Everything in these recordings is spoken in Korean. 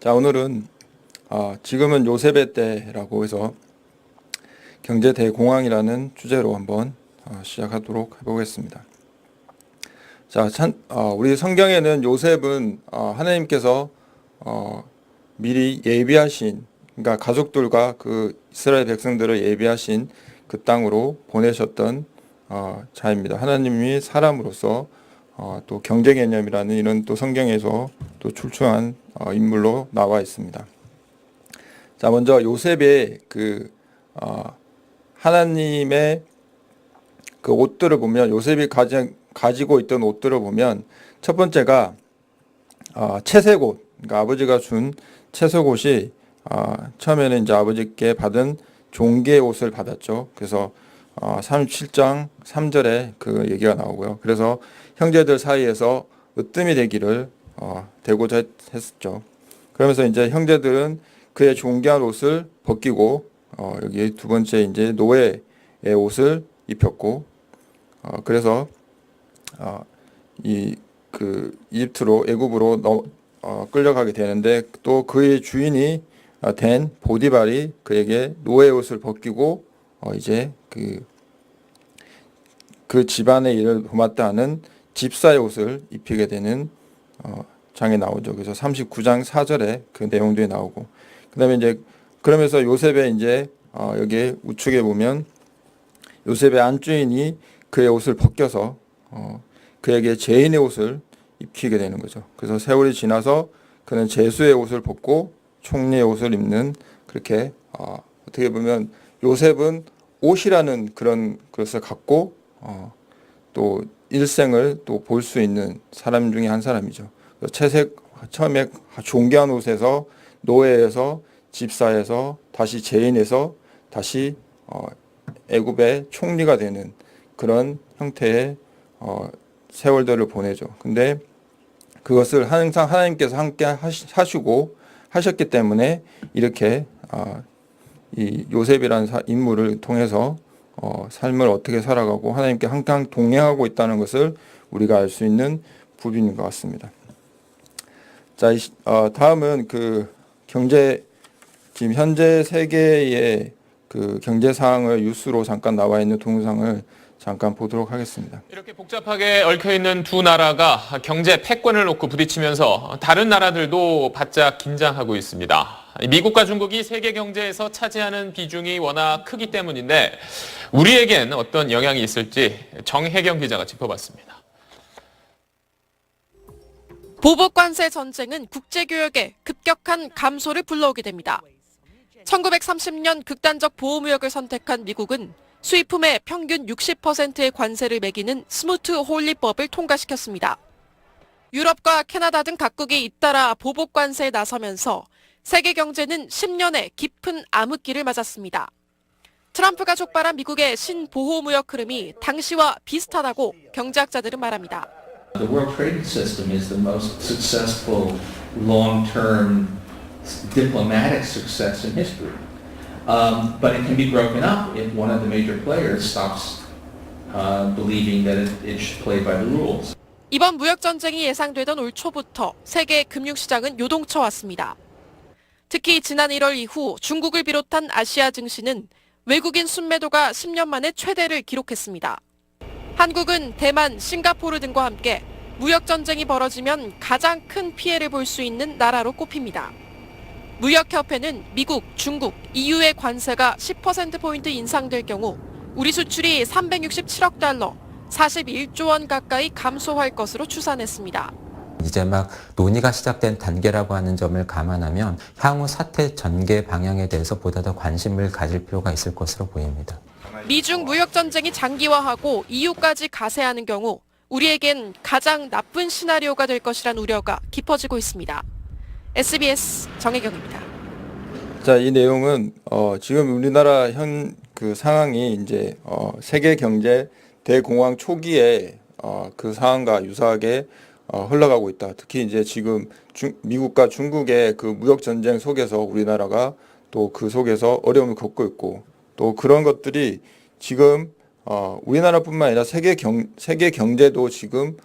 자, 오늘은 지금은 요셉의 때라고 해서 경제 대공황이라는 주제로 한번 시작하도록 해보겠습니다. 자, 우리 성경에는 요셉은 하나님께서 미리 예비하신, 그러니까 가족들과 그 이스라엘 백성들을 예비하신 그 땅으로 보내셨던 자입니다. 하나님이 사람으로서 또 경제 개념이라는 이런 또 성경에서 또 출중한 인물로 나와 있습니다. 자, 먼저 요셉의 하나님의 그 옷들을 보면, 요셉이 가지고 있던 옷들을 보면, 첫 번째가 채색옷, 그러니까 아버지가 준 채색옷이 처음에는 이제 아버지께 받은 종기의 옷을 받았죠. 그래서 37장 3절에 그 얘기가 나오고요. 그래서 형제들 사이에서 으뜸이 되기를 되고자 했었죠. 그러면서 이제 형제들은 그의 존귀한 옷을 벗기고 여기 두 번째 이제 노예의 옷을 입혔고, 그래서 이집트로, 애굽으로 끌려가게 되는데, 또 그의 주인이 된 보디발이 그에게 노예 옷을 벗기고 이제 그 집안의 일을 도맡다 하는 집사의 옷을 입히게 되는 장에 나오죠. 그래서 39장 4절에 그 내용들이 나오고, 그다음에 이제 그러면서 요셉의 이제 여기 우측에 보면 요셉의 안주인이 그의 옷을 벗겨서 그에게 죄인의 옷을 입히게 되는 거죠. 그래서 세월이 지나서 그는 제수의 옷을 벗고 총리의 옷을 입는, 그렇게 어떻게 보면 요셉은 옷이라는 그런 것을 갖고 또 일생을 또 볼 수 있는 사람 중에 한 사람이죠. 처음에 존귀한 옷에서 노예에서 집사에서 다시 죄인에서 다시 애굽의 총리가 되는 그런 형태의 세월들을 보내죠. 근데 그것을 항상 하나님께서 함께 하셨기 때문에 이렇게 이 요셉이라는 인물을 통해서 삶을 어떻게 살아가고 하나님께 항상 동행하고 있다는 것을 우리가 알 수 있는 부분인 것 같습니다. 자, 다음은 지금 현재 세계의 그 경제 상황을 뉴스로 잠깐 나와 있는 동영상을 잠깐 보도록 하겠습니다. 이렇게 복잡하게 얽혀있는 두 나라가 경제 패권을 놓고 부딪히면서 다른 나라들도 바짝 긴장하고 있습니다. 미국과 중국이 세계 경제에서 차지하는 비중이 워낙 크기 때문인데 우리에겐 어떤 영향이 있을지 정혜경 기자가 짚어봤습니다. 보복관세 전쟁은 국제교역에 급격한 감소를 불러오게 됩니다. 1930년 극단적 보호무역을 선택한 미국은 수입품의 평균 60%의 관세를 매기는 스무트 홀리법을 통과시켰습니다. 유럽과 캐나다 등 각국이 잇따라 보복관세에 나서면서 세계 경제는 10년의 깊은 암흑기를 맞았습니다. 트럼프가 촉발한 미국의 신보호무역 흐름이 당시와 비슷하다고 경제학자들은 말합니다. The World Trade System is the most successful long-term diplomatic success in history. But it can be broken up if one of the major players stops believing that it should play by the rules. 이번 무역 전쟁이 예상되던 올 초부터 세계 금융시장은 요동쳐 왔습니다. 특히 지난 1월 이후 중국을 비롯한 아시아 증시는 외국인 순매도가 10년 만에 최대를 기록했습니다. 한국은 대만, 싱가포르 등과 함께 무역 전쟁이 벌어지면 가장 큰 피해를 볼 수 있는 나라로 꼽힙니다. 무역협회는 미국, 중국, EU의 관세가 10%포인트 인상될 경우 우리 수출이 367억 달러, 41조 원 가까이 감소할 것으로 추산했습니다. 이제 막 논의가 시작된 단계라고 하는 점을 감안하면 향후 사태 전개 방향에 대해서 보다 더 관심을 가질 필요가 있을 것으로 보입니다. 미중 무역 전쟁이 장기화하고 EU까지 가세하는 경우 우리에겐 가장 나쁜 시나리오가 될 것이란 우려가 깊어지고 있습니다. SBS 정혜경입니다. 자, 이 내용은 지금 우리나라 그 상황이 이제 세계 경제 대공황 초기에 그 상황과 유사하게 흘러가고 있다. 특히 이제 지금 미국과 중국의 그 무역 전쟁 속에서 우리나라가 또 그 속에서 어려움을 겪고 있고, 또 그런 것들이 지금 우리나라뿐만 아니라 세계 경제도 지금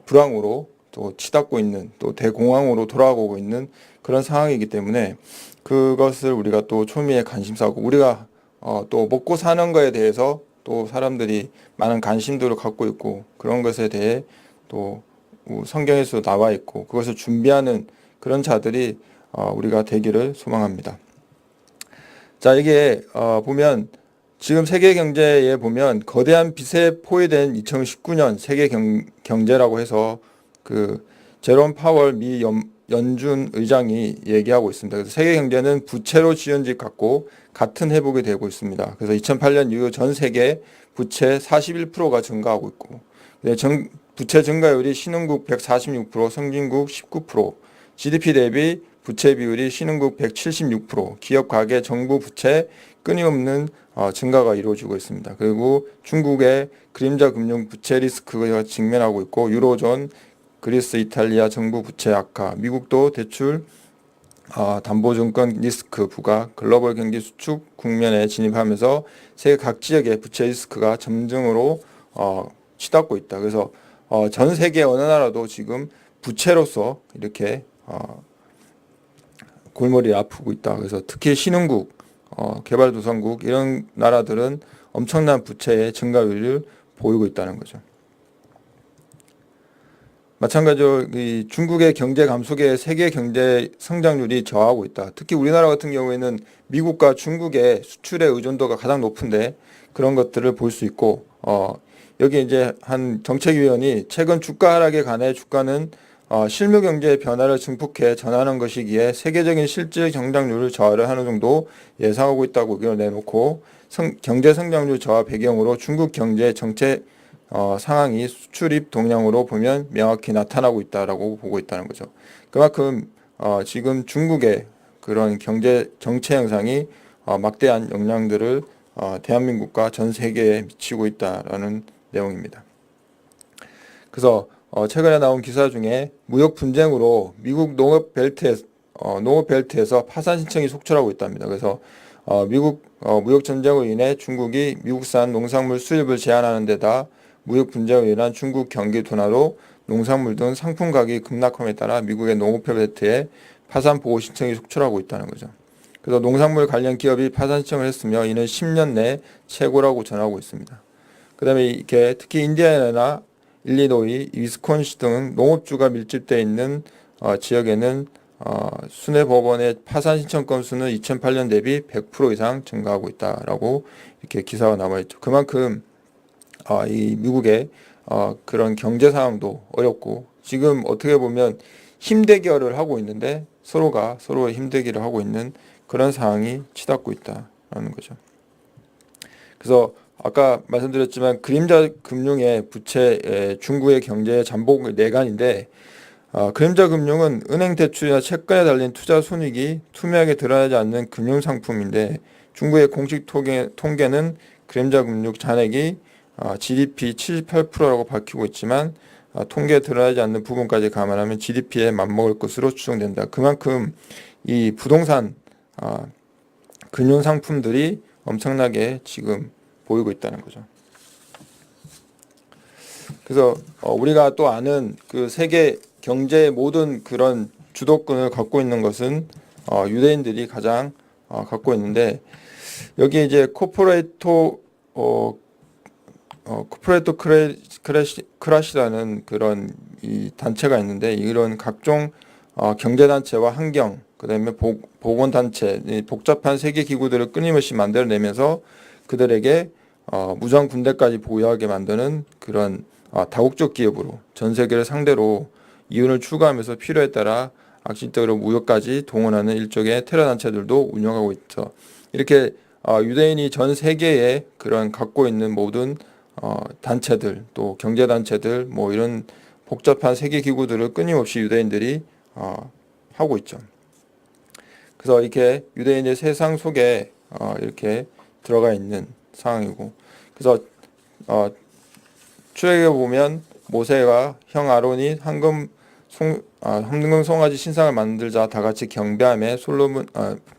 불황으로 또 치닫고 있는 또 대공황으로 돌아가고 있는 그런 상황이기 때문에 그것을 우리가 또 초미의 관심사고 우리가 또 먹고 사는 거에 대해서 또 사람들이 많은 관심들을 갖고 있고 그런 것에 대해 또 성경에서 나와 있고 그것을 준비하는 그런 자들이 우리가 되기를 소망합니다. 자, 이게 보면 지금 세계 경제에 보면 거대한 빚에 포위된 2019년 세계 경제라고 해서 그 제롬 파월 미 연준 의장이 얘기하고 있습니다. 그래서 세계 경제는 부채로 지은 집 같고 같은 회복이 되고 있습니다. 그래서 2008년 이후 전 세계 부채 41%가 증가하고 있고 부채 증가율이 신흥국 146%, 선진국 19%, GDP 대비 부채 비율이 신흥국 176%, 기업 가계 정부 부채 끊임없는 증가가 이루어지고 있습니다. 그리고 중국의 그림자 금융 부채 리스크가 직면하고 있고 유로존, 그리스, 이탈리아 정부 부채 악화, 미국도 대출 담보증권 리스크 부과, 글로벌 경기 수축 국면에 진입하면서 세계 각 지역의 부채 리스크가 점증으로 치닫고 있다. 그래서 전 세계 어느 나라도 지금 부채로서 이렇게 골머리를 아프고 있다. 그래서 특히 신흥국, 개발도상국 이런 나라들은 엄청난 부채의 증가율을 보이고 있다는 거죠. 마찬가지로 이 중국의 경제 감속에 세계 경제 성장률이 저하고 있다. 특히 우리나라 같은 경우에는 미국과 중국의 수출의 의존도가 가장 높은데 그런 것들을 볼 수 있고 여기 이제 한 정책위원이 최근 주가 하락에 관해 주가는 실무 경제의 변화를 증폭해 전하는 것이기에 세계적인 실질 성장률을 저하를 하는 정도 예상하고 있다고 의견을 내놓고 경제 성장률 저하 배경으로 중국 경제 정책 상황이 수출입 동향으로 보면 명확히 나타나고 있다라고 보고 있다는 거죠. 그만큼 지금 중국의 그런 경제 정체 현상이 막대한 영향들을 대한민국과 전 세계에 미치고 있다라는 내용입니다. 그래서 최근에 나온 기사 중에 무역 분쟁으로 미국 농업 벨트에서 파산 신청이 속출하고 있답니다. 그래서 미국 무역 전쟁으로 인해 중국이 미국산 농산물 수입을 제한하는 데다 무역 분쟁으로 인한 중국 경기 둔화로 농산물 등 상품 가격이 급락함에 따라 미국의 농업벨트에 파산 보호 신청이 속출하고 있다는 거죠. 그래서 농산물 관련 기업이 파산 신청을 했으며 이는 10년 내 최고라고 전하고 있습니다. 그 다음에 이렇게 특히 인디애나나 일리노이, 위스콘신 등 농업주가 밀집되어 있는 지역에는 수뇌법원의 파산 신청 건수는 2008년 대비 100% 이상 증가하고 있다라고 이렇게 기사가 나와 있죠. 그만큼 이 미국의 그런 경제 상황도 어렵고 지금 어떻게 보면 힘대결을 하고 있는데 서로가 서로의 힘대결을 하고 있는 그런 상황이 치닫고 있다라는 거죠. 그래서 아까 말씀드렸지만 그림자 금융의 부채 중국의 경제의 잠복 내관인데 그림자 금융은 은행 대출이나 채권에 달린 투자 손익이 투명하게 드러나지 않는 금융 상품인데 중국의 공식 통계는 그림자 금융 잔액이 GDP 78%라고 밝히고 있지만 통계에 드러나지 않는 부분까지 감안하면 GDP에 맞먹을 것으로 추정된다. 그만큼 이 부동산 금융 상품들이 엄청나게 지금 보이고 있다는 거죠. 그래서 우리가 또 아는 그 세계 경제의 모든 그런 주도권을 갖고 있는 것은 유대인들이 가장 갖고 있는데 여기 이제 코퍼레이트 크래시라는 그런 이 단체가 있는데 이런 각종 경제단체와 환경 그다음에 보건단체 복잡한 세계 기구들을 끊임없이 만들어내면서 그들에게 무장 군대까지 보유하게 만드는 그런 다국적 기업으로 전 세계를 상대로 이윤을 추구하면서 필요에 따라 악질적으로 무역까지 동원하는 일종의 테러 단체들도 운영하고 있죠. 이렇게 유대인이 전 세계에 그런 갖고 있는 모든 단체들 또 경제 단체들 뭐 이런 복잡한 세계 기구들을 끊임없이 유대인들이 하고 있죠. 그래서 이렇게 유대인의 세상 속에 이렇게 들어가 있는 상황이고 그래서 출애굽에 보면 모세가 형 아론이 황금 송아지 신상을 만들자 다 같이 경배하며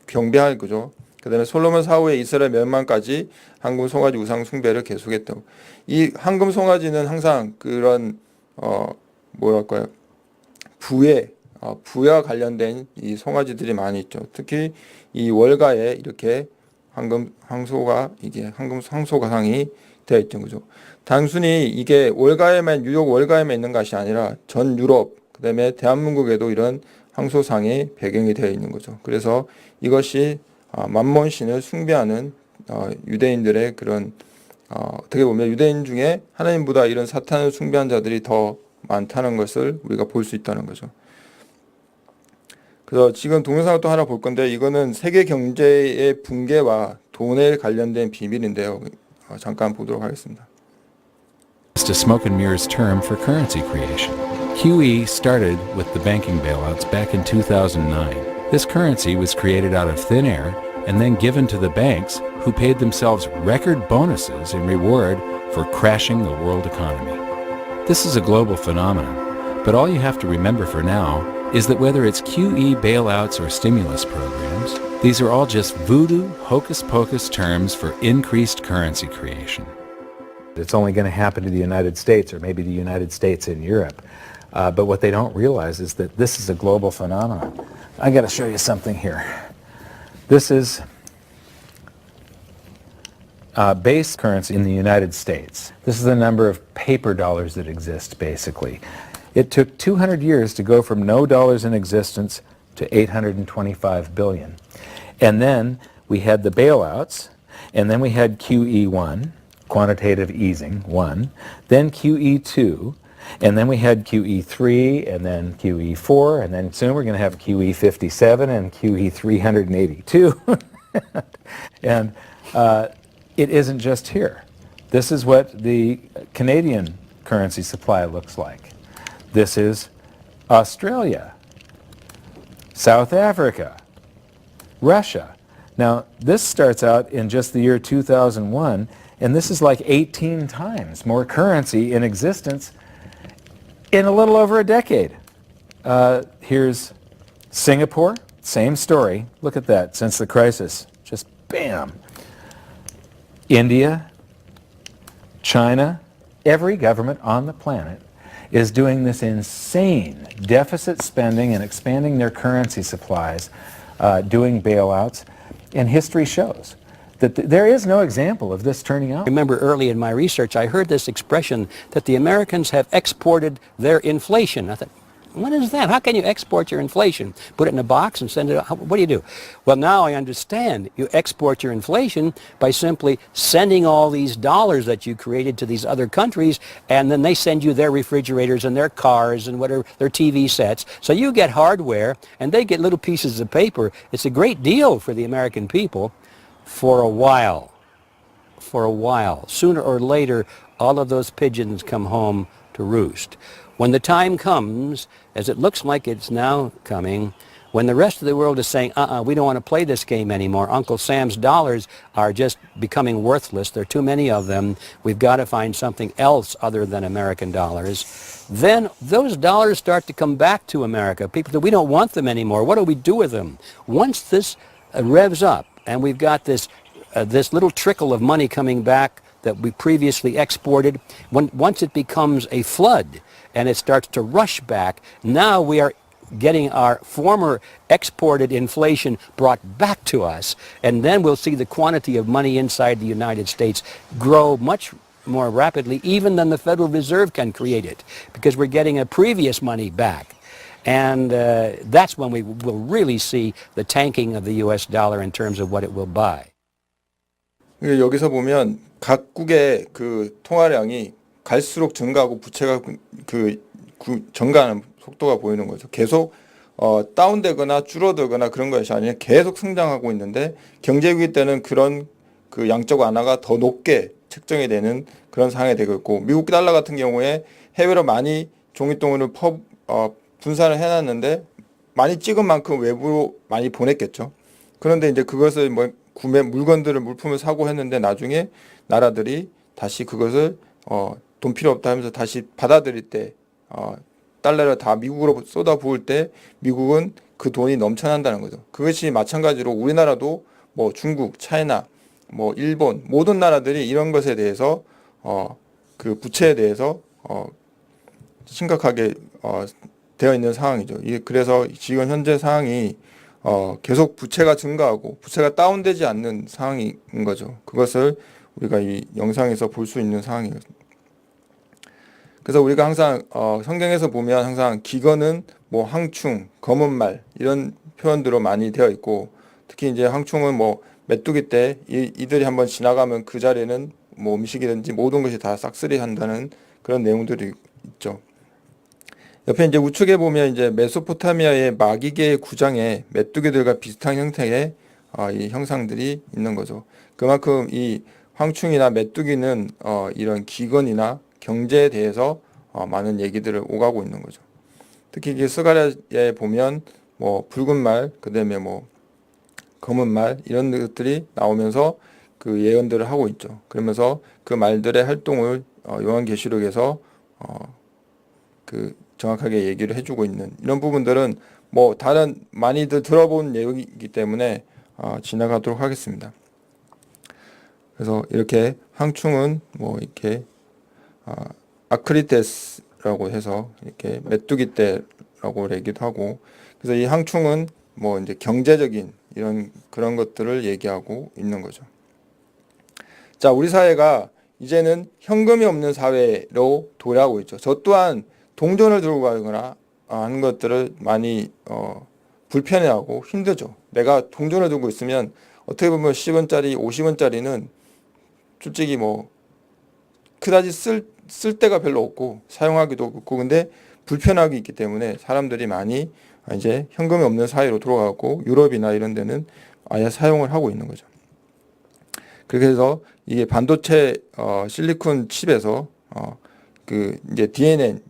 경배할 거죠. 그다음에 솔로몬 사후에 이스라엘 멸망까지 황금 송아지 우상 숭배를 계속했다고. 이 황금 송아지는 항상 그런 뭐랄까요? 부와 관련된 이 송아지들이 많이 있죠. 특히 이 월가에 이렇게 황금 상소가상이 되어 있던 거죠. 단순히 이게 뉴욕 월가에만 있는 것이 아니라 전 유럽, 그다음에 대한민국에도 이런 황소상이 배경이 되어 있는 거죠. 그래서 이것이 만몬신을 숭배하는 유대인들의 그런 어떻게 보면 유대인 중에 하나님보다 이런 사탄을 숭배한 자들이 더 많다는 것을 우리가 볼 수 있다는 거죠. 그래서 지금 동영상을 또 하나 볼 건데 이거는 세계 경제의 붕괴와 돈에 관련된 비밀인데요. 잠깐 보도록 하겠습니다. Just a smoke and mirrors term for currency creation. QE started with the banking bailouts back in 2009. This currency was created out of thin air and then given to the banks who paid themselves record bonuses in reward for crashing the world economy. This is a global phenomenon, but all you have to remember for now is that whether it's QE bailouts or stimulus programs, these are all just voodoo, hocus-pocus terms for increased currency creation. It's only going to happen to the United States or maybe the United States in Europe. But what they don't realize is that this is a global phenomenon. I got to show you something here. This is base currency in the United States. This is the number of paper dollars that exist, basically. It took 200 years to go from no dollars in existence to 825 billion. And then we had the bailouts, and then we had QE1, quantitative easing, 1, then QE2, and then we had QE3, and then QE4, and then soon we're going to have QE57 and QE382. And it isn't just here. This is what the Canadian currency supply looks like. This is Australia, South Africa, Russia. Now, this starts out in just the year 2001, and this is like 18 times more currency in existence in a little over a decade. Here's Singapore, same story. Look at that, since the crisis, just bam. India, China, every government on the planet is doing this insane deficit spending and expanding their currency supplies, doing bailouts, and history shows that there is no example of this turning out. Remember early in my research, I heard this expression that the Americans have exported their inflation. I thought, what is that? How can you export your inflation? Put it in a box and send it out? What do you do? Well, now I understand. You export your inflation by simply sending all these dollars that you created to these other countries, and then they send you their refrigerators and their cars and whatever, their TV sets. So you get hardware, and they get little pieces of paper. It's a great deal for the American people for a while. For a while. Sooner or later, all of those pigeons come home to roost. When the time comes, as it looks like it's now coming, when the rest of the world is saying, we don't want to play this game anymore, Uncle Sam's dollars are just becoming worthless, there are too many of them, we've got to find something else other than American dollars, then those dollars start to come back to America. People say, we don't want them anymore, what do we do with them? Once this revs up, and we've got this little trickle of money coming back that we previously exported, once it becomes a flood, and it starts to rush back, now we are getting our former exported inflation brought back to us, and then we'll see the quantity of money inside the United States grow much more rapidly even than the Federal Reserve can create it, because we're getting a previous money back. And that's when we will really see the tanking of the U.S. dollar in terms of what it will buy. 여기서 보면 각국의 그 통화량이 갈수록 증가하고 부채가 증가하는 속도가 보이는 거죠. 계속 다운되거나 줄어들거나 그런 것이 아니라 계속 성장하고 있는데 경제위기 때는 그런 그 양적 완화가 더 높게 책정이 되는 그런 상황이 되고 있고, 미국 달러 같은 경우에 해외로 많이 종이돈을 분산을 해놨는데 많이 찍은 만큼 외부로 많이 보냈겠죠. 그런데 이제 그것을 물품을 사고 했는데 나중에 나라들이 다시 그것을 돈 필요 없다 하면서 다시 받아들일 때 달러를 다 미국으로 쏟아부을 때 미국은 그 돈이 넘쳐난다는 거죠. 그것이 마찬가지로 우리나라도 뭐 중국, 차이나, 뭐 일본 모든 나라들이 이런 것에 대해서 그 부채에 대해서 심각하게 되어 있는 상황이죠. 그래서 지금 현재 상황이 계속 부채가 증가하고 부채가 다운되지 않는 상황인 거죠. 그것을 우리가 이 영상에서 볼 수 있는 상황이에요. 그래서 우리가 항상 성경에서 보면 항상 기근은 뭐 황충, 검은 말 이런 표현들로 많이 되어 있고, 특히 이제 황충은 뭐 메뚜기 때 이들이 한번 지나가면 그 자리에는 뭐 음식이든지 모든 것이 다 싹쓸이 한다는 그런 내용들이 있죠. 옆에 이제 우측에 보면 이제 메소포타미아의 마기계의 구장에 메뚜기들과 비슷한 형태의 이 형상들이 있는 거죠. 그만큼 이 황충이나 메뚜기는 이런 기근이나 경제에 대해서 많은 얘기들을 오가고 있는 거죠. 특히 이게 스가랴에 보면 뭐 붉은 말, 그다음에 뭐 검은 말 이런 것들이 나오면서 그 예언들을 하고 있죠. 그러면서 그 말들의 활동을 요한계시록에서 그 정확하게 얘기를 해주고 있는 이런 부분들은 뭐 다른 많이들 들어본 내용이기 때문에 지나가도록 하겠습니다. 그래서 이렇게 황충은 뭐 이렇게 아크리테스라고 해서 이렇게 메뚜기 떼라고 얘기도 하고, 그래서 이 황충은 뭐 이제 경제적인 이런 그런 것들을 얘기하고 있는 거죠. 자, 우리 사회가 이제는 현금이 없는 사회로 도래하고 있죠. 저 또한 동전을 들고 가거나 하는 것들을 많이 불편해하고 힘들죠. 내가 동전을 들고 있으면 어떻게 보면 10원짜리, 50원짜리는 솔직히 뭐 그다지 쓸 데가 별로 없고 사용하기도 없고, 근데 불편하기 있기 때문에 사람들이 많이 이제 현금이 없는 사회로 돌아가고, 유럽이나 이런 데는 아예 사용을 하고 있는 거죠. 그렇게 해서 이게 반도체 실리콘 칩에서 그 이제 DNN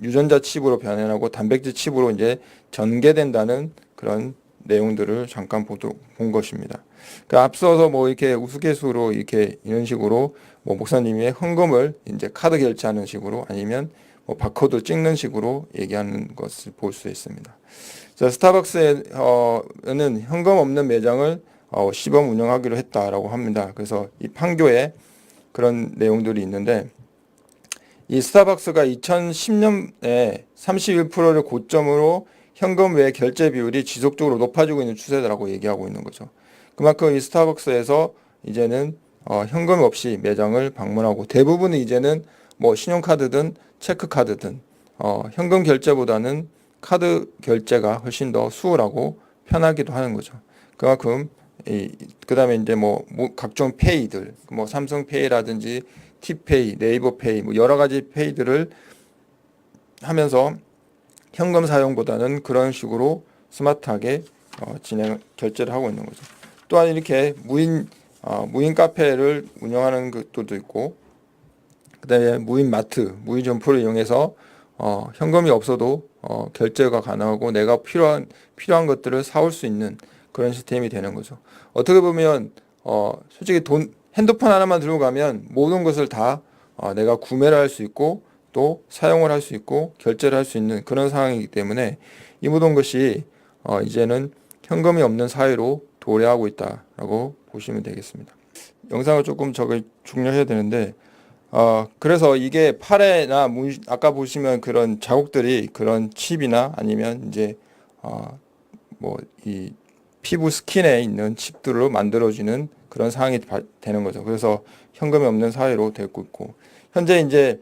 유전자 칩으로 변환하고 단백질 칩으로 이제 전개된다는 그런 내용들을 잠깐 본 것입니다. 그러니까 앞서서 뭐 이렇게 우스갯소리로 이렇게 이런 식으로 뭐 목사님이 헌금을 이제 카드 결제하는 식으로 아니면 뭐 바코드 찍는 식으로 얘기하는 것을 볼 수 있습니다. 자, 스타벅스에는 현금 없는 매장을 시범 운영하기로 했다라고 합니다. 그래서 이 판교에 그런 내용들이 있는데, 이 스타벅스가 2010년에 31%를 고점으로 현금 외 결제 비율이 지속적으로 높아지고 있는 추세라고 얘기하고 있는 거죠. 그만큼 이 스타벅스에서 이제는 현금 없이 매장을 방문하고, 대부분은 이제는 뭐 신용카드든 체크카드든 현금 결제보다는 카드 결제가 훨씬 더 수월하고 편하기도 하는 거죠. 그만큼 그다음에 이제 뭐 각종 페이들, 뭐 삼성페이라든지 티페이, 네이버페이, 뭐 여러 가지 페이들을 하면서 현금 사용보다는 그런 식으로 스마트하게 결제를 하고 있는 거죠. 또한 이렇게 무인 카페를 운영하는 것들도 있고, 그다음에 무인 마트, 무인 점포를 이용해서 현금이 없어도 결제가 가능하고 내가 필요한 것들을 사올 수 있는 그런 시스템이 되는 거죠. 어떻게 보면 솔직히 핸드폰 하나만 들고 가면 모든 것을 다 내가 구매를 할 수 있고 또 사용을 할 수 있고 결제를 할 수 있는 그런 상황이기 때문에 이 모든 것이 이제는 현금이 없는 사회로 도래하고 있다라고 보시면 되겠습니다. 영상을 조금 종료해야 되는데, 그래서 이게 팔에나 아까 보시면 그런 자국들이 그런 칩이나 아니면 이제 뭐 이 피부 스킨에 있는 칩들로 만들어지는 그런 상황이 되는 거죠. 그래서 현금이 없는 사회로 되고 있고, 현재 이제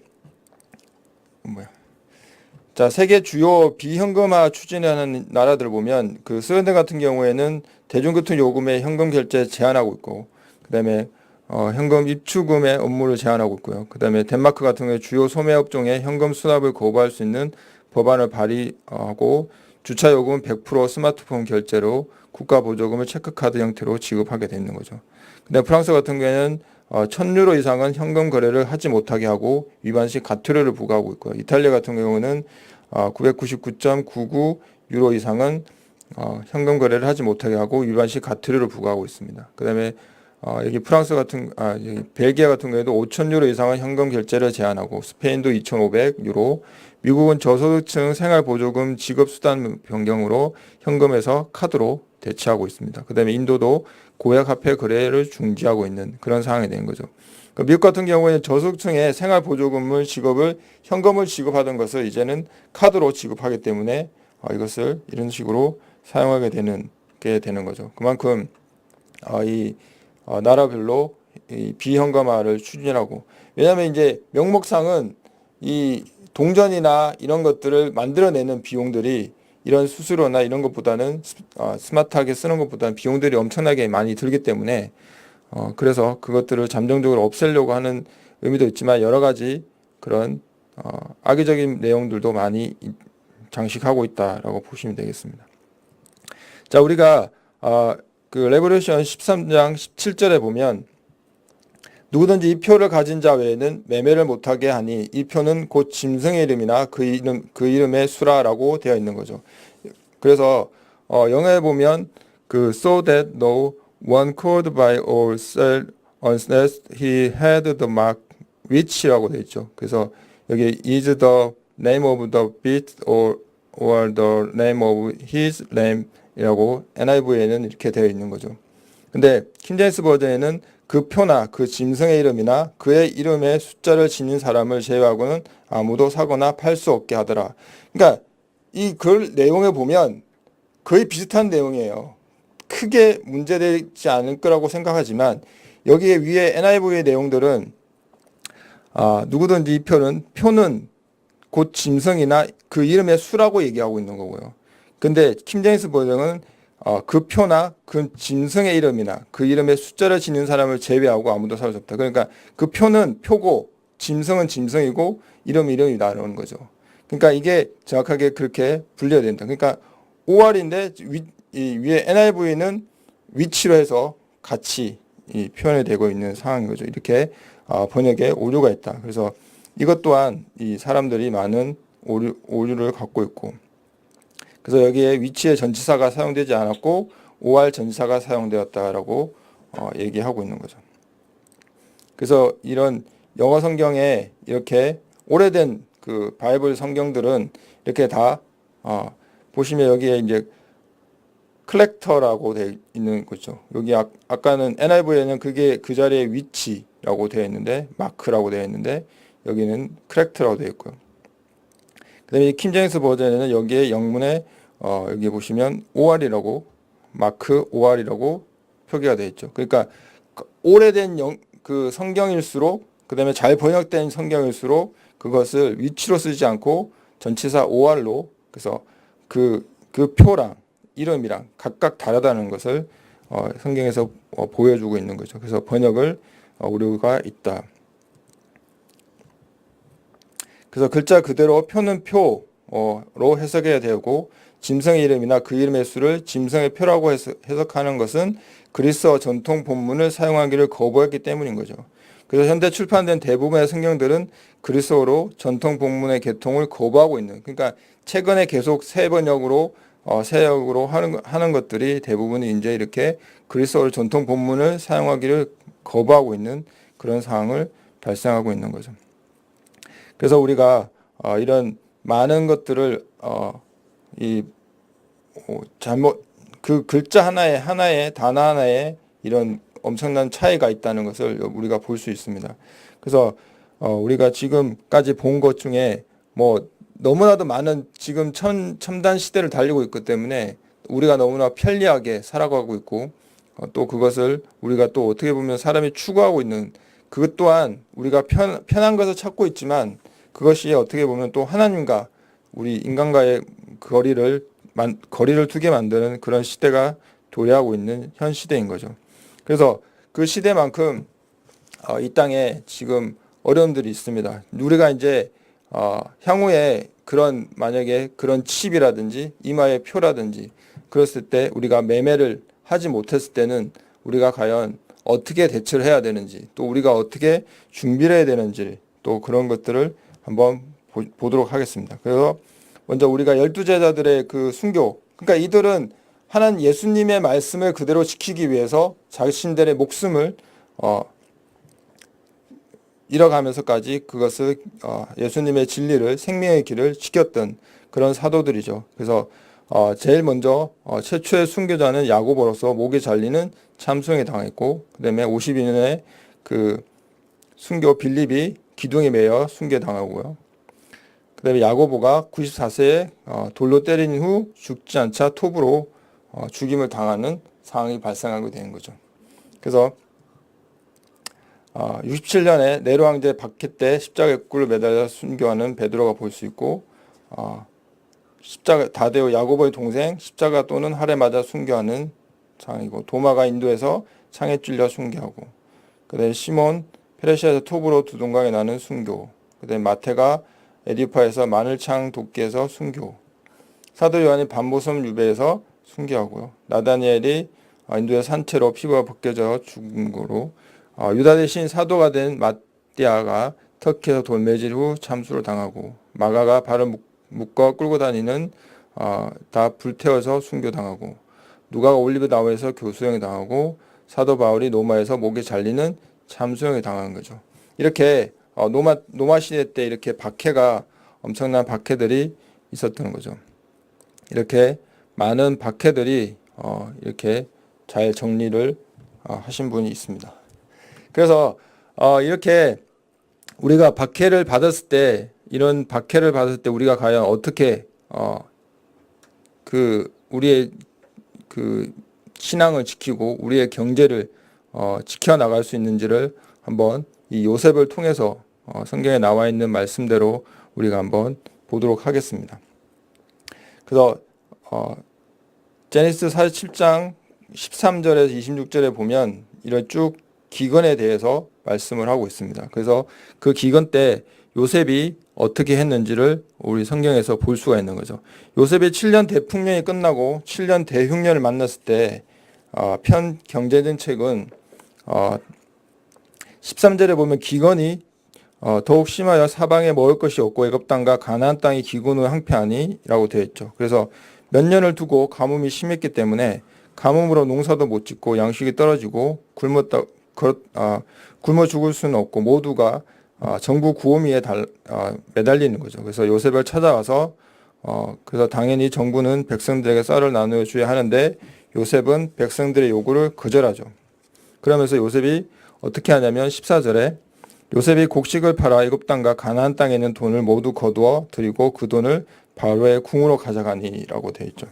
자, 세계 주요 비현금화 추진하는 나라들 보면 그 스웨덴 같은 경우에는 대중교통 요금에 현금 결제 제한하고 있고, 그다음에 현금 입출금의 업무를 제한하고 있고요. 그다음에 덴마크 같은 경우에 주요 소매 업종에 현금 수납을 거부할 수 있는 법안을 발의하고, 주차 요금은 100% 스마트폰 결제로 국가 보조금을 체크카드 형태로 지급하게 돼 있는 거죠. 근데 프랑스 같은 경우에는 1,000유로 이상은 현금 거래를 하지 못하게 하고 위반 시 과태료를 부과하고 있고요. 이탈리아 같은 경우는 999.99 유로 이상은 현금 거래를 하지 못하게 하고 위반 시 과태료를 부과하고 있습니다. 그다음에 여기 여기 벨기에 같은 경우에도 5,000유로 이상은 현금 결제를 제한하고, 스페인도 2,500유로, 미국은 저소득층 생활보조금 지급수단 변경으로 현금에서 카드로 대체하고 있습니다. 그다음에 인도도 고액 화폐 거래를 중지하고 있는 그런 상황이 되는 거죠. 미국 같은 경우에는 저소득층에 생활보조금을 지급을 현금을 지급하던 것을 이제는 카드로 지급하기 때문에 이것을 이런 식으로 사용하게 되는 거죠. 그만큼 나라별로 이 비현금화를 추진하고, 왜냐하면 이제 명목상은 이 동전이나 이런 것들을 만들어내는 비용들이 이런 수수료나 이런 것보다는 스마트하게 쓰는 것보다는 비용들이 엄청나게 많이 들기 때문에 그래서 그것들을 잠정적으로 없애려고 하는 의미도 있지만 여러 가지 그런 악의적인 내용들도 많이 장식하고 있다라고 보시면 되겠습니다. 자, 우리가 그 레볼루션 13장 17절에 보면 누구든지 이 표를 가진 자 외에는 매매를 못하게 하니 이 표는 곧 짐승의 이름이나 그 이름의 수라라고 되어 있는 거죠. 그래서 영어에 보면 그 so that no one could buy or sell unless he had the mark which라고 되어 있죠. 그래서 여기 is the name of the beast or the name of his name이라고 NIV에는 이렇게 되어 있는 거죠. 근데 킹제임스 버전에는 그 표나 그 짐승의 이름이나 그의 이름의 숫자를 지닌 사람을 제외하고는 아무도 사거나 팔 수 없게 하더라. 그러니까 이 글 내용에 보면 거의 비슷한 내용이에요. 크게 문제되지 않을 거라고 생각하지만 여기에 위에 NIV의 내용들은 누구든지 이 표는 곧 짐승이나 그 이름의 수라고 얘기하고 있는 거고요. 근데 킹제임스 버전은 그 표나 그 짐승의 이름이나 그 이름의 숫자를 지닌 사람을 제외하고 아무도 살 수 없다. 그러니까 그 표는 표고 짐승은 짐승이고 이름이다라는 거죠. 그러니까 이게 정확하게 그렇게 분리해야 된다. 그러니까 OR인데 위에 NIV는 위치로 해서 같이 표현이 되고 있는 상황인 거죠. 이렇게 번역에 오류가 있다. 그래서 이것 또한 이 사람들이 많은 오류를 갖고 있고, 그래서 여기에 위치에 전치사가 사용되지 않았고 OR 전치사가 사용되었다라고 얘기하고 있는 거죠. 그래서 이런 영어 성경에 이렇게 오래된 그 바이블 성경들은 이렇게 다 보시면 여기에 이제 컬렉터라고 되어 있는 거죠. 여기 아까는 NIV에는 그게 그 자리에 위치라고 되어 있는데 마크라고 되어 있는데 여기는 컬렉터라고 되어 있고요. 그다음에 킹제임스 버전에는 여기에 영문에 여기 보시면 OR이라고 마크 OR이라고 표기가 되어 있죠. 그러니까 오래된 그 성경일수록, 그다음에 잘 번역된 성경일수록 그것을 위치로 쓰지 않고 전치사 OR로, 그래서 그 표랑 이름이랑 각각 다르다는 것을 성경에서 보여주고 있는 거죠. 그래서 번역을 오류가 있다. 그래서 글자 그대로 표는 표로 해석해야 되고, 짐승의 이름이나 그 이름의 수를 짐승의 표라고 해석하는 것은 그리스어 전통 본문을 사용하기를 거부했기 때문인 거죠. 그래서 현대 출판된 대부분의 성경들은 그리스어로 전통 본문의 개통을 거부하고 있는, 그러니까 최근에 계속 새 번역으로 새역으로 하는 것들이 대부분이 이제 이렇게 그리스어로 전통 본문을 사용하기를 거부하고 있는 그런 상황을 발생하고 있는 거죠. 그래서 우리가 이런 많은 것들을 잘못, 그 글자 하나에 단어 하나에 이런 엄청난 차이가 있다는 것을 우리가 볼 수 있습니다. 그래서 우리가 지금까지 본 것 중에 뭐 너무나도 많은 지금 첨단 시대를 달리고 있기 때문에 우리가 너무나 편리하게 살아가고 있고, 또 그것을 우리가 또 어떻게 보면 사람이 추구하고 있는, 그것 또한 우리가 편한 것을 찾고 있지만 그것이 어떻게 보면 또 하나님과 우리 인간과의 거리를 두게 만드는 그런 시대가 도래하고 있는 현 시대인 거죠. 그래서 그 시대만큼 이 땅에 지금 어려움들이 있습니다. 우리가 이제 향후에 만약에 그런 칩이라든지 이마의 표라든지 그랬을 때 우리가 매매를 하지 못했을 때는 우리가 과연 어떻게 대처를 해야 되는지, 또 우리가 어떻게 준비를 해야 되는지, 또 그런 것들을 한번 보도록 하겠습니다. 그래서 먼저 우리가 12제자들의 그 순교, 그러니까 이들은 하나님 예수님의 말씀을 그대로 지키기 위해서 자신들의 목숨을 잃어가면서까지 그것을 예수님의 진리를, 생명의 길을 지켰던 그런 사도들이죠. 그래서 제일 먼저 최초의 순교자는 야고보로서 목에 잘리는 참송에 당했고, 그다음에 52년에 그 순교 빌립이 기둥에 매여 순교당하고요. 그다음에 야고보가 94세에 돌로 때린 후 죽지 않자 톱으로 죽임을 당하는 상황이 발생하게 되는 거죠. 그래서 67년에 네로 황제 박해 때 십자가에 꿀을 매달려 순교하는 베드로가 볼 수 있고, 십자가 다데오 야고보의 동생 십자가 또는 활에 맞아 순교하는 상황이고, 도마가 인도에서 창에 찔려 순교하고, 그다음에 시몬 페르시아에서 톱으로 두동강에 나는 순교, 그다음에 마태가 에디파에서 마늘창 도끼에서 순교, 사도 요한이 반모섬 유배에서 순교하고요. 나다니엘이 인도의 산채로 피부가 벗겨져 죽은 거로, 유다 대신 사도가 된 마띠아가 터키에서 돌매질 후 참수를 당하고, 마가가 발을 묶어 끌고 다니는 다 불태워서 순교당하고, 누가가 올리브 나무에서 교수형이 당하고, 사도 바울이 로마에서 목에 잘리는 참수형이 당한 거죠. 이렇게 노마 시대 때 이렇게 박해가 엄청난 박해들이 있었던 거죠. 이렇게 많은 박해들이 이렇게 잘 정리를 하신 분이 있습니다. 그래서 이렇게 우리가 박해를 받았을 때, 이런 박해를 받았을 때 우리가 과연 어떻게 우리의 신앙을 지키고 우리의 경제를 지켜나갈 수 있는지를 한번 이 요셉을 통해서 성경에 나와 있는 말씀대로 우리가 한번 보도록 하겠습니다. 그래서 제네시스 47장 13절에서 26절에 보면 이런 쭉 기근에 대해서 말씀을 하고 있습니다. 그래서 그 기근 때 요셉이 어떻게 했는지를 우리 성경에서 볼 수가 있는 거죠. 요셉의 7년 대풍년이 끝나고 7년 대흉년을 만났을 때 편 경제정책은 13절에 보면 기근이 더욱 심하여 사방에 먹을 것이 없고 애굽 땅과 가나안 땅이 기근으로 항폐하니 라고 되어 있죠. 그래서 몇 년을 두고 가뭄이 심했기 때문에 가뭄으로 농사도 못 짓고 양식이 떨어지고 굶어 죽을 수는 없고 모두가 정부 구호미에 매달리는 거죠. 그래서 요셉을 찾아와서 그래서 당연히 정부는 백성들에게 쌀을 나누어 줘야 하는데 요셉은 백성들의 요구를 거절하죠. 그러면서 요셉이 어떻게 하냐면 14절에 요셉이 곡식을 팔아 애굽 땅과 가나안 땅에 있는 돈을 모두 거두어 드리고 그 돈을 바로의 궁으로 가져가니라고 되어 있죠.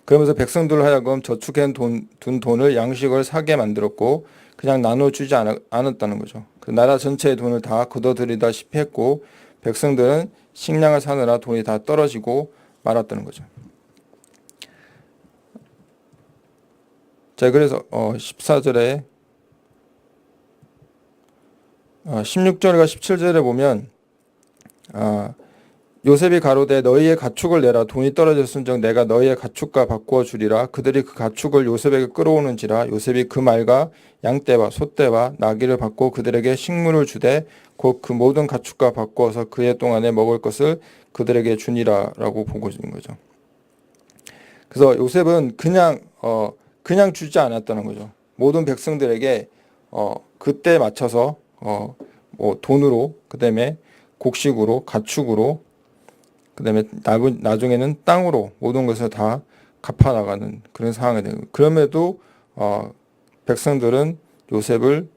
그러면서 백성들을 하여금 저축해 둔 돈을 양식을 사게 만들었고 그냥 나눠주지 않았다는 거죠. 그 나라 전체의 돈을 다 거둬들이다시피 했고 백성들은 식량을 사느라 돈이 다 떨어지고 말았다는 거죠. 자, 그래서 14절에 16절과 17절에 보면 요셉이 가로되 너희의 가축을 내라 돈이 떨어졌은즉 내가 너희의 가축과 바꾸어 주리라. 그들이 그 가축을 요셉에게 끌어오는지라. 요셉이 그 말과 양떼와 소떼와 나귀를 받고 그들에게 식물을 주되 곧 그 모든 가축과 바꾸어서 그해 동안에 먹을 것을 그들에게 주니라라고 보고 있는 거죠. 그래서 요셉은 그냥 주지 않았다는 거죠. 모든 백성들에게 그때 맞춰서 뭐 돈으로, 그다음에 곡식으로, 가축으로, 그다음에 나중에는 땅으로 모든 것을 다 갚아나가는 그런 상황이 되는 거예요. 그럼에도 백성들은 요셉을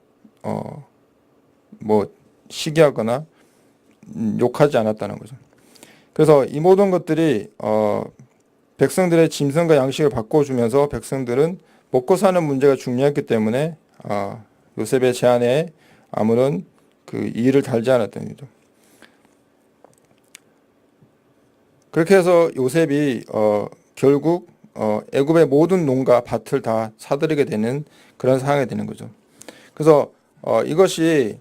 뭐 시기하거나 욕하지 않았다는 거죠. 그래서 이 모든 것들이 백성들의 짐승과 양식을 바꿔주면서 백성들은 먹고 사는 문제가 중요했기 때문에 요셉의 제안에 아무런 그 이의를 달지 않았다는 거죠. 그렇게 해서 요셉이 결국 애굽의 모든 농가 밭을 다 사들이게 되는 그런 상황이 되는 거죠. 그래서 이것이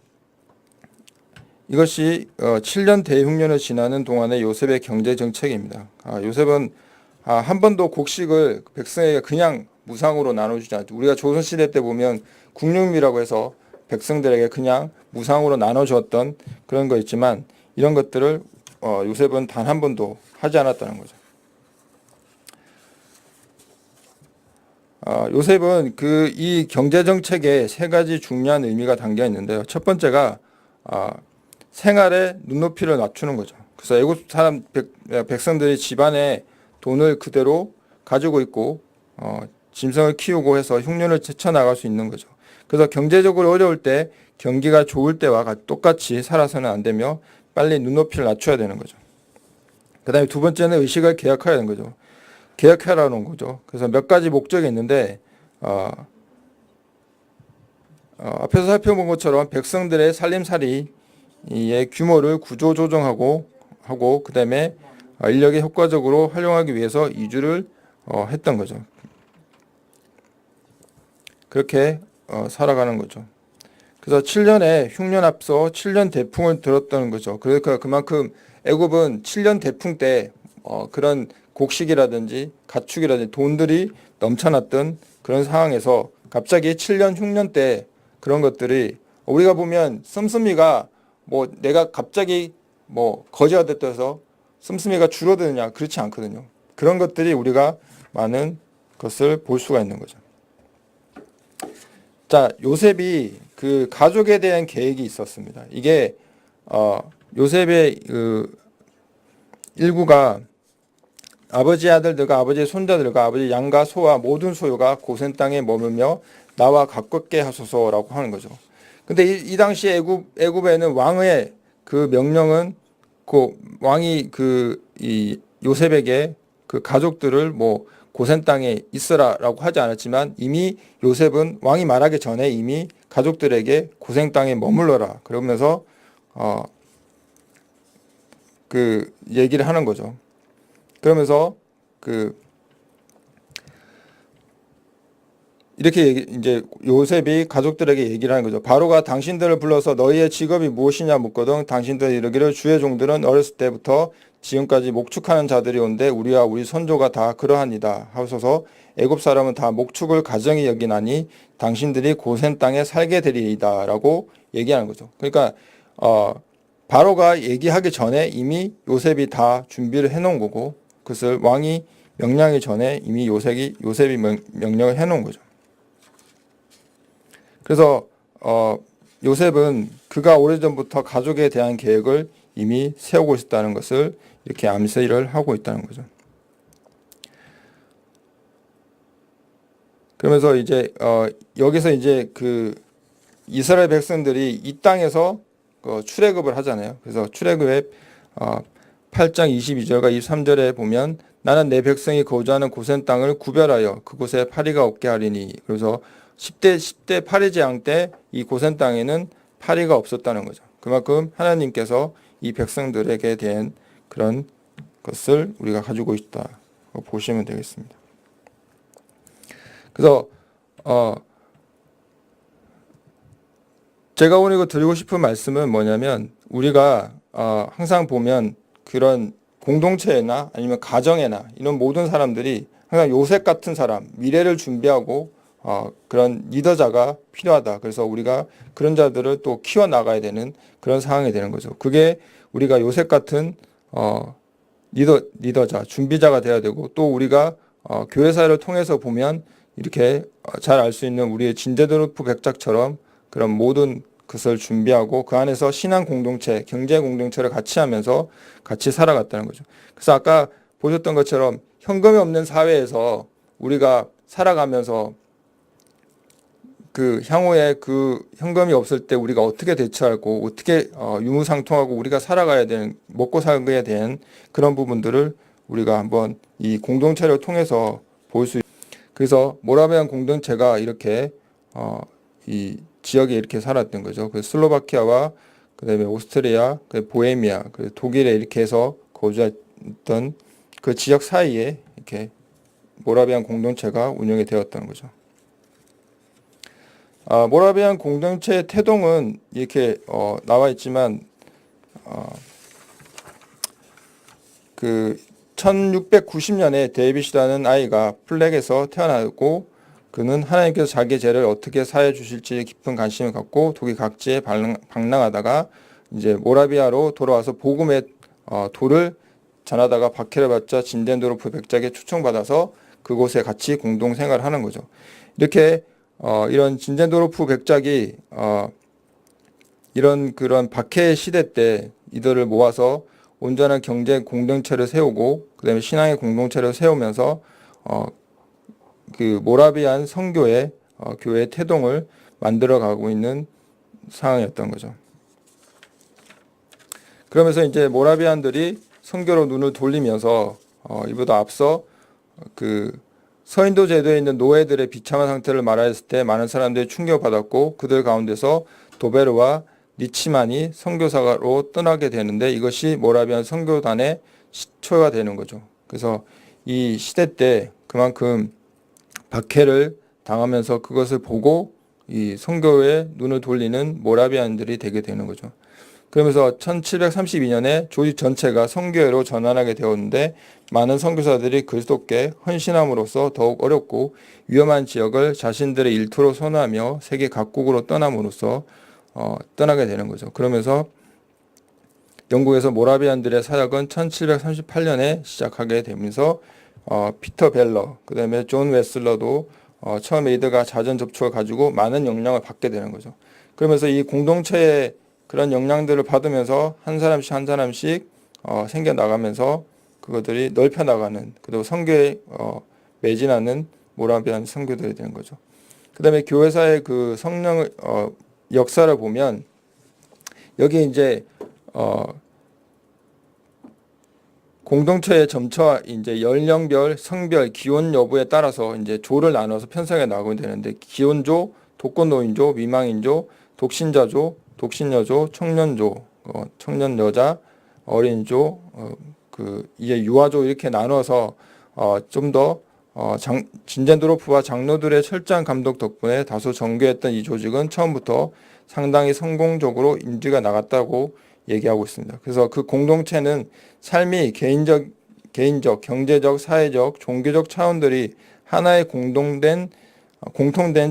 7년 대흉년을 지나는 동안의 요셉의 경제 정책입니다. 요셉은 한 번도 곡식을 백성에게 그냥 무상으로 나눠주지 않죠. 우리가 조선시대 때 보면 국육미라고 해서 백성들에게 그냥 무상으로 나눠주었던 그런 거 있지만 이런 것들을 요셉은 단 한 번도 하지 않았다는 거죠. 요셉은 이 경제 정책에 세 가지 중요한 의미가 담겨 있는데요. 첫 번째가 생활의 눈높이를 낮추는 거죠. 그래서 애굽 사람 백성들이 집안에 돈을 그대로 가지고 있고 짐승을 키우고 해서 흉년을 헤쳐나갈 수 있는 거죠. 그래서 경제적으로 어려울 때 경기가 좋을 때와 똑같이 살아서는 안 되며 빨리 눈높이를 낮춰야 되는 거죠. 그 다음에 두 번째는 의식을 개혁해야 하는 거죠. 개혁하라는 거죠. 그래서 몇 가지 목적이 있는데 앞에서 살펴본 것처럼 백성들의 살림살이의 규모를 구조 조정하고 그 다음에 인력에 효과적으로 활용하기 위해서 이주를 했던 거죠. 그렇게 살아가는 거죠. 그래서 7년에 흉년 앞서 7년 대풍을 들었다는 거죠. 그러니까 그만큼 애굽은 7년 대풍 때 그런 곡식이라든지 가축이라든지 돈들이 넘쳐났던 그런 상황에서 갑자기 7년 흉년 때 그런 것들이 우리가 보면 씀씀이가 뭐 내가 갑자기 뭐 거지가 됐다 해서 씀씀이가 줄어드느냐 그렇지 않거든요. 그런 것들이 우리가 많은 것을 볼 수가 있는 거죠. 자, 요셉이 그 가족에 대한 계획이 있었습니다. 이게 요셉의 그 일구가 아버지 아들들과 아버지 손자들과 아버지 양과 소와 모든 소유가 고센 땅에 머물며 나와 가깝게 하소서라고 하는 거죠. 근데 이 당시 애굽에는 왕의 그 명령은 그 왕이 이 요셉에게 그 가족들을 뭐 고센 땅에 있으라라고 하지 않았지만 이미 요셉은 왕이 말하기 전에 이미 가족들에게 고센 땅에 머물러라 그러면서 그 얘기를 하는 거죠. 그러면서 이렇게 이제 요셉이 가족들에게 얘기를 하는 거죠. 바로가 당신들을 불러서 너희의 직업이 무엇이냐 묻거든 당신들이 이르기를 주의 종들은 어렸을 때부터 지금까지 목축하는 자들이 온데 우리와 우리 선조가 다 그러하니다 하소서. 애굽 사람은 다 목축을 가정히 여기나니 당신들이 고센 땅에 살게 되리이다라고 얘기하는 거죠. 그러니까 바로가 얘기하기 전에 이미 요셉이 다 준비를 해놓은 거고 그것을 왕이 명령하기 전에 이미 요셉이 명령을 해놓은 거죠. 그래서 요셉은 그가 오래전부터 가족에 대한 계획을 이미 세우고 있었다는 것을 이렇게 암시를 하고 있다는 거죠. 그러면서 이제 여기서 이제 그 이스라엘 백성들이 이 땅에서 출애굽을 하잖아요. 그래서 출애굽의 8장 22절과 23절에 보면 나는 내 백성이 거주하는 고센 땅을 구별하여 그곳에 파리가 없게 하리니 그래서 10대 파리 재앙 때 이 고센 땅에는 파리가 없었다는 거죠. 그만큼 하나님께서 이 백성들에게 대한 그런 것을 우리가 가지고 있다 보시면 되겠습니다. 그래서 제가 오늘 드리고 싶은 말씀은 뭐냐면 우리가 항상 보면 그런 공동체나 아니면 가정에나 이런 모든 사람들이 항상 요셉 같은 사람, 미래를 준비하고 그런 리더자가 필요하다. 그래서 우리가 그런 자들을 또 키워나가야 되는 그런 상황이 되는 거죠. 그게 우리가 요셉 같은 리더자, 준비자가 돼야 되고 또 우리가 교회사를 통해서 보면 이렇게 잘 알 수 있는 우리의 진제도르프 백작처럼 그런 모든 것을 준비하고 그 안에서 신앙 공동체, 경제 공동체를 같이 하면서 같이 살아갔다는 거죠. 그래서 아까 보셨던 것처럼 현금이 없는 사회에서 우리가 살아가면서 그 향후에 그 현금이 없을 때 우리가 어떻게 대처하고 어떻게 유무상통하고 우리가 살아가야 되는 먹고 살기에 대한 그런 부분들을 우리가 한번 이 공동체를 통해서 볼 수 그래서 모라비안 공동체가 이렇게 이 지역에 이렇게 살았던 거죠. 그 슬로바키아와 그다음에 오스트리아, 그 보헤미아, 그 독일에 이렇게 해서 거주했던 그 지역 사이에 이렇게 모라비안 공동체가 운영이 되었다는 거죠. 모라비안 공동체 태동은 이렇게 나와 있지만 그 1690년에 데이빗이라는 아이가 플렉에서 태어나고 그는 하나님께서 자기 죄를 어떻게 사해 주실지 깊은 관심을 갖고 독일 각지에 방랑하다가 이제 모라비아로 돌아와서 복음의 도를 전하다가 박해를 받자 진덴도르프 백작에 초청받아서 그곳에 같이 공동 생활하는 거죠. 이렇게 이런 진덴도르프 백작이 이런 그런 박해 시대 때 이들을 모아서 온전한 경제 공동체를 세우고 그다음에 신앙의 공동체를 세우면서 그 모라비안 선교의 교회 태동을 만들어 가고 있는 상황이었던 거죠. 그러면서 이제 모라비안들이 선교로 눈을 돌리면서 이보다 앞서 그 서인도 제도에 있는 노예들의 비참한 상태를 말하였을 때 많은 사람들이 충격받았고 그들 가운데서 도베르와 니치만이 선교사로 떠나게 되는데 이것이 모라비안 선교단의 시초가 되는 거죠. 그래서 이 시대 때 그만큼 박해를 당하면서 그것을 보고 이 선교에 눈을 돌리는 모라비안들이 되게 되는 거죠. 그러면서 1732년에 조직 전체가 선교회로 전환하게 되었는데 많은 선교사들이 그리스도께 헌신함으로써 더욱 어렵고 위험한 지역을 자신들의 일터로 선호하며 세계 각국으로 떠남으로써 떠나게 되는 거죠. 그러면서 영국에서 모라비안들의 사역은 1738년에 시작하게 되면서 피터 벨러, 그 다음에 존 웨슬러도 처음에 이들과 자전 접촉을 가지고 많은 영향을 받게 되는 거죠. 그러면서 이 공동체의 그런 영향들을 받으면서 한 사람씩 생겨나가면서 그것들이 넓혀나가는, 그리고 선교에 매진하는 모라비안 선교들이 되는 거죠. 그 다음에 교회사의 그 성령 역사를 보면 여기 이제 공동체의 점차 이제 연령별, 성별, 기혼 여부에 따라서 이제 조를 나눠서 편성해 나가게 되는데 기혼조, 독거노인조, 미망인조, 독신자조, 독신여조, 청년조, 청년여자, 어린이조, 이제 유아조 이렇게 나눠서 좀 더 진젠도로프와 장로들의 철저한 감독 덕분에 다소 정교했던 이 조직은 처음부터 상당히 성공적으로 인지가 나갔다고 얘기하고 있습니다. 그래서 그 공동체는 삶이 개인적, 경제적, 사회적, 종교적 차원들이 하나의 공통된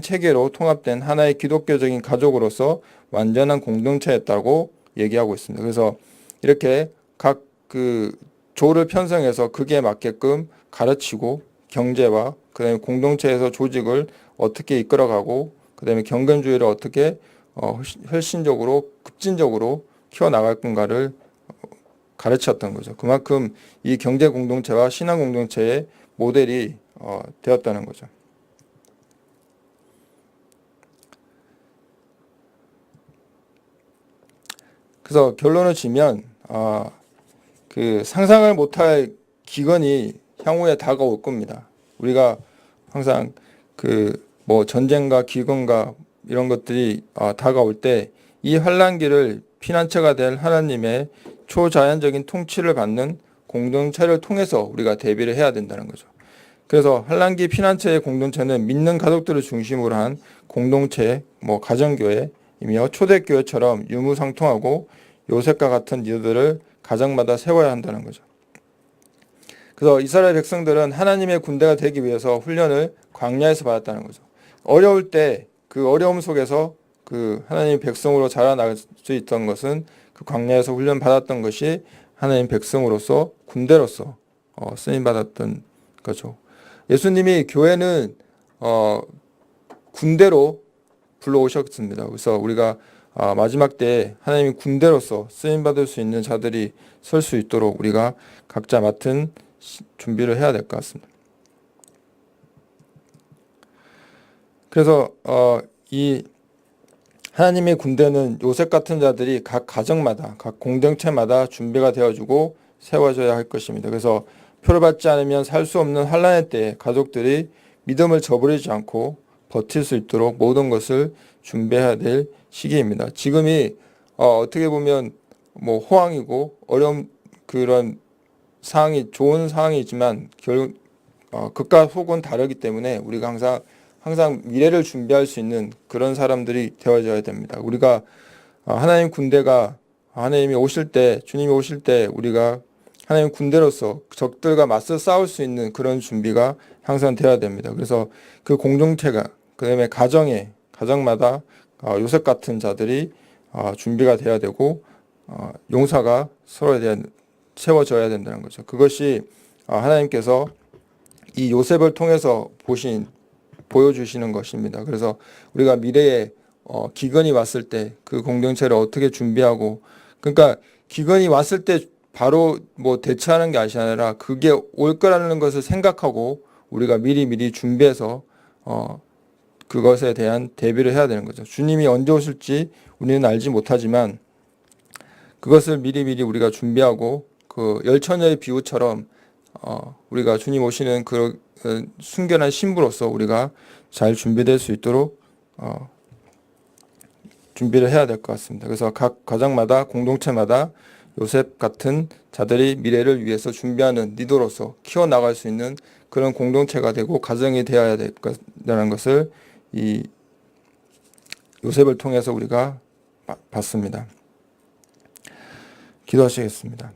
체계로 통합된 하나의 기독교적인 가족으로서 완전한 공동체였다고 얘기하고 있습니다. 그래서 이렇게 각 그 조를 편성해서 그게 맞게끔 가르치고 경제와 그다음에 공동체에서 조직을 어떻게 이끌어가고 그다음에 경건주의를 어떻게 혈신적으로 급진적으로 키워나갈 건가를 가르쳤던 거죠. 그만큼 이 경제 공동체와 신앙 공동체의 모델이 되었다는 거죠. 그래서 결론을 지면 그 상상을 못할 기근이 향후에 다가올 겁니다. 우리가 항상 그 뭐 전쟁과 기근과 이런 것들이 다가올 때 이 환난기를 피난처가 될 하나님의 초자연적인 통치를 받는 공동체를 통해서 우리가 대비를 해야 된다는 거죠. 그래서 환난기 피난처의 공동체는 믿는 가족들을 중심으로 한 공동체, 뭐 가정교회이며 초대교회처럼 유무상통하고 요셉과 같은 리더들을 가정마다 세워야 한다는 거죠. 그래서 이스라엘 백성들은 하나님의 군대가 되기 위해서 훈련을 광야에서 받았다는 거죠. 어려울 때 그 어려움 속에서 그 하나님의 백성으로 자라나갈 수 있던 것은 그 광야에서 훈련 받았던 것이 하나님 백성으로서 군대로서 쓰임 받았던 거죠. 예수님이 교회는 군대로 불러오셨습니다. 그래서 우리가 마지막 때에 하나님의 군대로서 쓰임 받을 수 있는 자들이 설 수 있도록 우리가 각자 맡은 준비를 해야 될 것 같습니다. 그래서 이 하나님의 군대는 요셉 같은 자들이 각 가정마다, 각 공동체마다 준비가 되어주고 세워져야 할 것입니다. 그래서 표를 받지 않으면 살 수 없는 환난의 때에 가족들이 믿음을 저버리지 않고 버틸 수 있도록 모든 것을 준비해야 될 시기입니다. 지금이 어떻게 보면 뭐 호황이고 어려운 그런 상황이 좋은 상황이지만 결국 극과 속은 다르기 때문에 우리가 항상 미래를 준비할 수 있는 그런 사람들이 되어져야 됩니다. 우리가 하나님 군대가 하나님이 오실 때, 주님이 오실 때 우리가 하나님 군대로서 적들과 맞서 싸울 수 있는 그런 준비가 항상 되어야 됩니다. 그래서 그 공동체가 그다음에 가정마다 요셉 같은 자들이 준비가 돼야 되고 용사가 서로에 대한 세워져야 된다는 거죠. 그것이 하나님께서 이 요셉을 통해서 보여주시는 것입니다. 그래서 우리가 미래에 기근이 왔을 때 그 공동체를 어떻게 준비하고, 그러니까 기근이 왔을 때 바로 뭐 대처하는 게 아니라 그게 올 거라는 것을 생각하고 우리가 미리 준비해서 그것에 대한 대비를 해야 되는 거죠. 주님이 언제 오실지 우리는 알지 못하지만 그것을 미리미리 우리가 준비하고 그 열처녀의 비유처럼 우리가 주님 오시는 그 순결한 신부로서 우리가 잘 준비될 수 있도록 준비를 해야 될 것 같습니다. 그래서 각 가정마다 공동체마다 요셉 같은 자들이 미래를 위해서 준비하는 리더로서 키워나갈 수 있는 그런 공동체가 되고 가정이 되어야 된다는 것을 이 요셉을 통해서 우리가 봤습니다. 기도하시겠습니다.